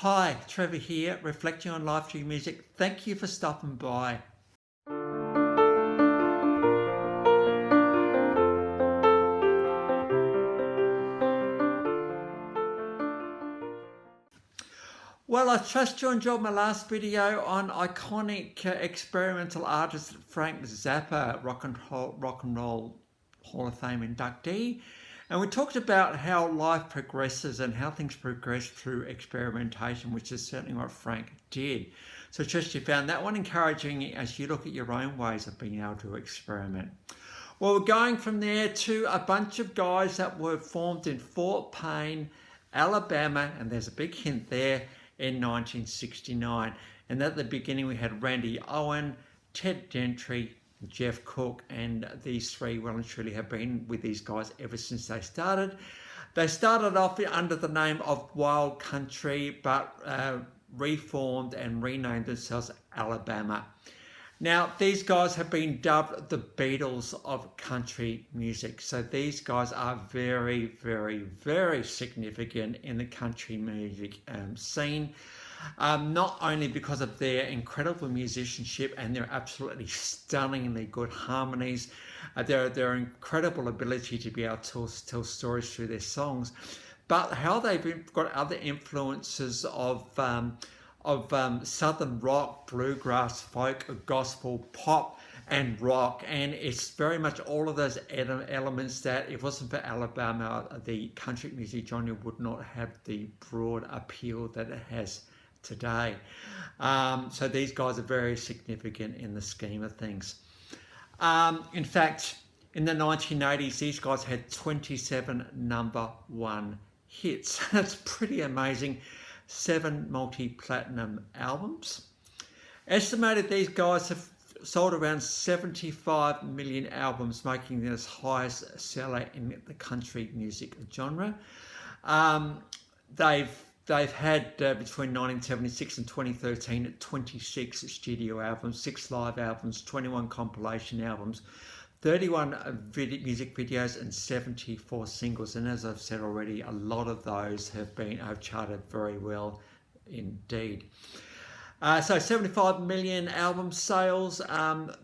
Hi, Trevor here, reflecting on life through music. Thank you for stopping by. Well, I trust you enjoyed my last video on iconic experimental artist Frank Zappa, Rock and Roll Hall of Fame inductee. And we talked about how life progresses and how things progress through experimentation, which is certainly what Frank did. So I trust you found that one encouraging as you look at your own ways of being able to experiment. Well, we're going from there to a bunch of guys that were formed in Fort Payne, Alabama, and there's a big hint there, in 1969. And at the beginning we had Randy Owen, Ted Gentry, Jeff Cook, and these three well and truly have been with these guys ever since they started. They started off under the name of Wild Country, but reformed and renamed themselves Alabama. Now, these guys have been dubbed the Beatles of country music. So these guys are very, very, very significant in the country music scene. Not only because of their incredible musicianship and their absolutely stunningly good harmonies, their incredible ability to be able to tell stories through their songs, but how they've got other influences of southern rock, bluegrass, folk, gospel, pop, and rock. And it's very much all of those elements that, if it wasn't for Alabama, the country music genre would not have the broad appeal that it has today. So these guys are very significant in the scheme of things. In fact, in the 1980s, these guys had 27 #1 hits. That's pretty amazing. 7 multi-platinum albums. Estimated these guys have sold around 75 million albums, making them the highest seller in the country music genre. They've had between 1976 and 2013 26 studio albums, 6 live albums, 21 compilation albums, 31 music videos, and 74 singles. And as I've said already, a lot of those have charted very well indeed. So 75 million album sales.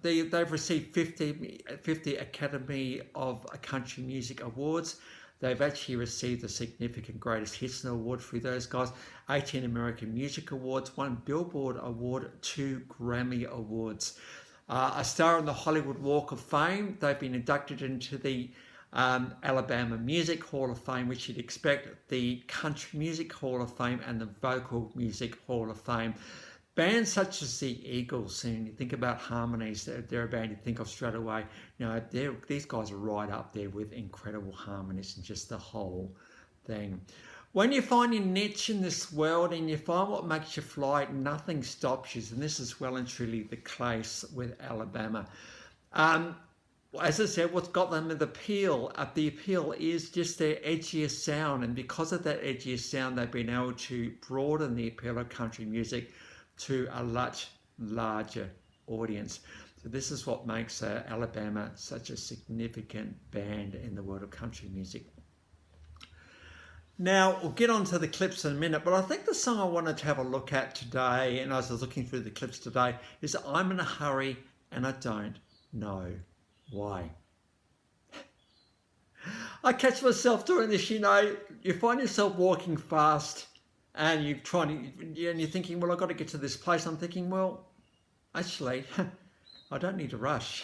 They've received 50 Academy of Country Music Awards. They've actually received the significant Greatest Hits Award through those guys, 18 American Music Awards, 1 Billboard Award, 2 Grammy Awards. A star on the Hollywood Walk of Fame. They've been inducted into the Alabama Music Hall of Fame, which you'd expect, the Country Music Hall of Fame, and the Vocal Music Hall of Fame. Bands such as the Eagles, and you think about harmonies, they're a band you think of straight away. You know, these guys are right up there with incredible harmonies and just the whole thing. When you find your niche in this world and you find what makes you fly, nothing stops you. And this is well and truly the case with Alabama. As I said, what's got them the appeal is just their edgier sound. And because of that edgier sound, they've been able to broaden the appeal of country music to a much larger audience. So this is what makes Alabama such a significant band in the world of country music. Now, we'll get on to the clips in a minute, but I think the song I wanted to have a look at today, and as I was looking through the clips today, is I'm in a Hurry and I Don't Know Why. I catch myself doing this, you find yourself walking fast and you're thinking, well, I've got to get to this place. I'm thinking, well, actually, I don't need to rush.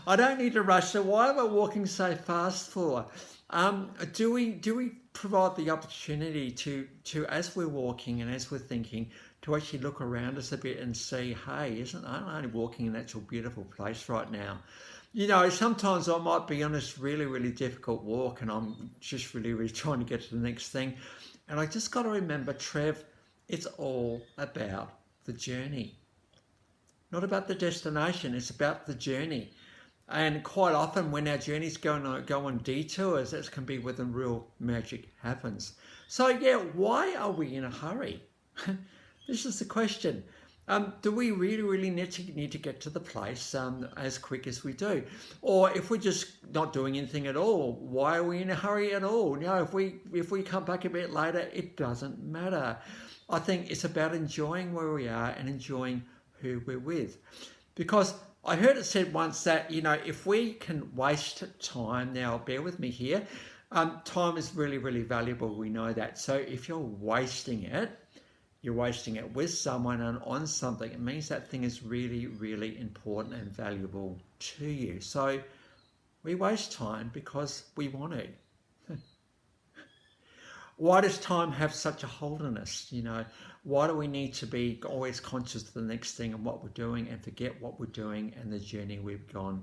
I don't need to rush, so why am I walking so fast for? Do we provide the opportunity to as we're walking and as we're thinking, to actually look around us a bit and see, hey, I'm only walking in an actual beautiful place right now. Sometimes I might be on this really, really difficult walk and I'm just really, really trying to get to the next thing. And I just got to remember, Trev, it's all about the journey. Not about the destination, it's about the journey. And quite often when our journeys go on detours, that can be where the real magic happens. So yeah, why are we in a hurry? This is the question. Do we really need to get to the place as quick as we do? Or if we're just not doing anything at all, why are we in a hurry at all? You know, if we come back a bit later, it doesn't matter. I think it's about enjoying where we are and enjoying who we're with. Because I heard it said once that, you know, if we can waste time, now bear with me here, time is really valuable, we know that. So if you're wasting it with someone and on something, it means that thing is really important and valuable to you. So we waste time because we want to. Why does time have such a hold on us? You know, why do we need to be always conscious of the next thing and what we're doing and forget what we're doing and the journey we've gone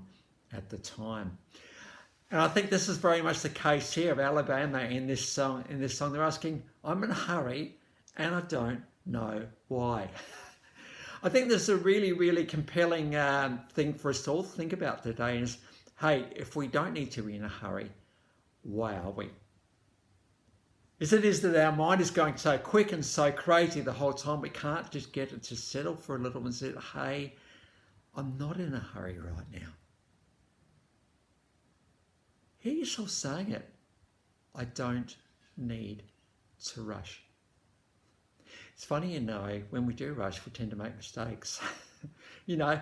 at the time? And I think this is very much the case here of Alabama in this song. They're asking, I'm in a hurry and I don't know why. I think this is a really compelling thing for us to all think about today is, hey, if we don't need to be in a hurry, why are we? Is it is that our mind is going so quick and so crazy the whole time we can't just get it to settle for a little and say, hey, I'm not in a hurry right now. Hear yourself saying it. I don't need to rush. It's funny, you know, when we do rush, we tend to make mistakes. You know,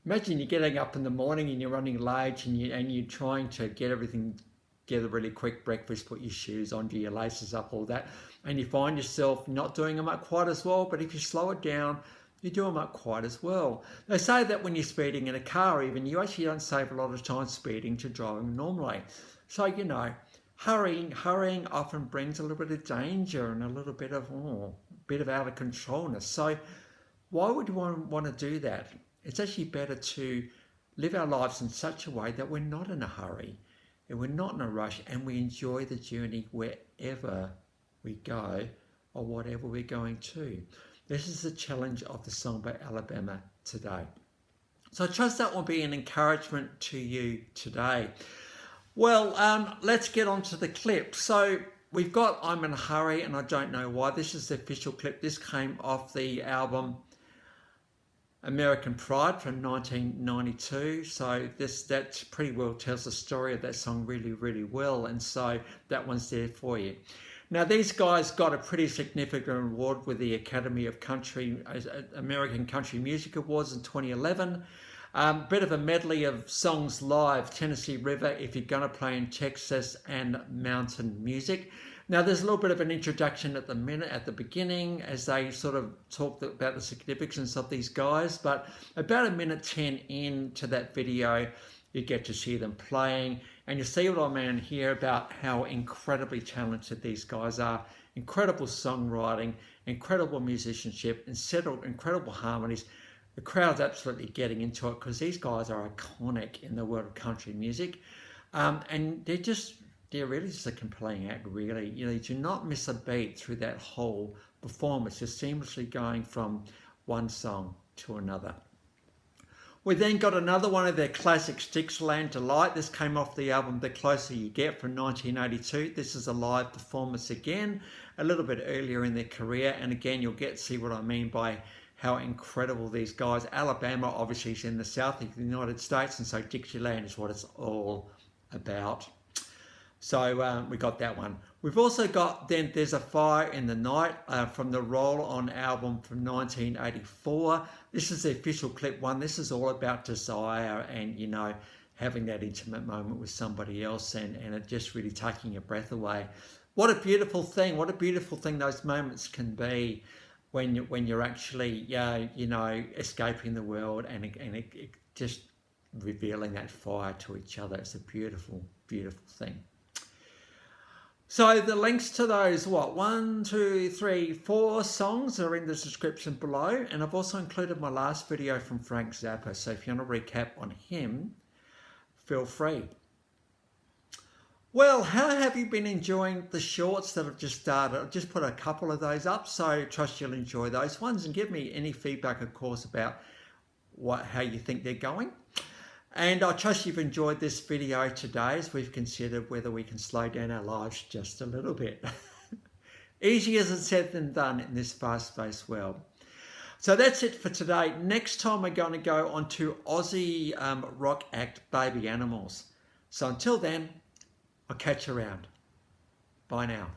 imagine you're getting up in the morning and you're running late and you're trying to get everything together really quick, breakfast, put your shoes on, do your laces up, all that, and you find yourself not doing them up quite as well. But if you slow it down, you do them up quite as well. They say that when you're speeding in a car even, you actually don't save a lot of time speeding to driving normally. So, you know, hurrying often brings a little bit of danger and a little bit of out of controlness. So why would you want to do that? It's actually better to live our lives in such a way that we're not in a hurry and we're not in a rush and we enjoy the journey wherever we go or whatever we're going to. This is the challenge of the song by Alabama today. So I trust that will be an encouragement to you today. Well, let's get on to the clip. So we've got I'm in a Hurry and I Don't Know Why. This is the official clip. This came off the album American Pride from 1992. So that pretty well tells the story of that song really well. And so that one's there for you. Now, these guys got a pretty significant award with the Academy of American Country Music Awards in 2011. Bit of a medley of songs live, Tennessee River, If You're Gonna Play in Texas, and Mountain Music. Now, there's a little bit of an introduction at the beginning as they sort of talk about the significance of these guys, but about 1:10 into that video, you get to see them playing, and you see what I mean here about how incredibly talented these guys are, incredible songwriting, incredible musicianship, incredible harmonies. The crowd's absolutely getting into it because these guys are iconic in the world of country music, and they're really just a compelling act, really. You know, you do not miss a beat through that whole performance, just seamlessly going from one song to another. We then got another one of their classics, Dixieland Delight. This came off the album The Closer You Get from 1982. This is a live performance again, a little bit earlier in their career. And again, you'll get to see what I mean by how incredible these guys. Alabama obviously is in the south of the United States, and so Dixieland is what it's all about. So we got that one. We've also got Then There's a Fire in the Night from the Roll On album from 1984. This is the official clip one. This is all about desire and, you know, having that intimate moment with somebody else and it just really taking your breath away. What a beautiful thing. What a beautiful thing those moments can be when you're actually, you know, escaping the world and it just revealing that fire to each other. It's a beautiful, beautiful thing. So the links to those, 4 songs are in the description below. And I've also included my last video from Frank Zappa. So if you want to recap on him, feel free. Well, how have you been enjoying the shorts that have just started? I've just put a couple of those up, so I trust you'll enjoy those ones and give me any feedback, of course, about how you think they're going. And I trust you've enjoyed this video today as we've considered whether we can slow down our lives just a little bit. Easier said than done in this fast-paced world. So that's it for today. Next time we're going to go on to Aussie rock act Baby Animals. So until then, I'll catch you around. Bye now.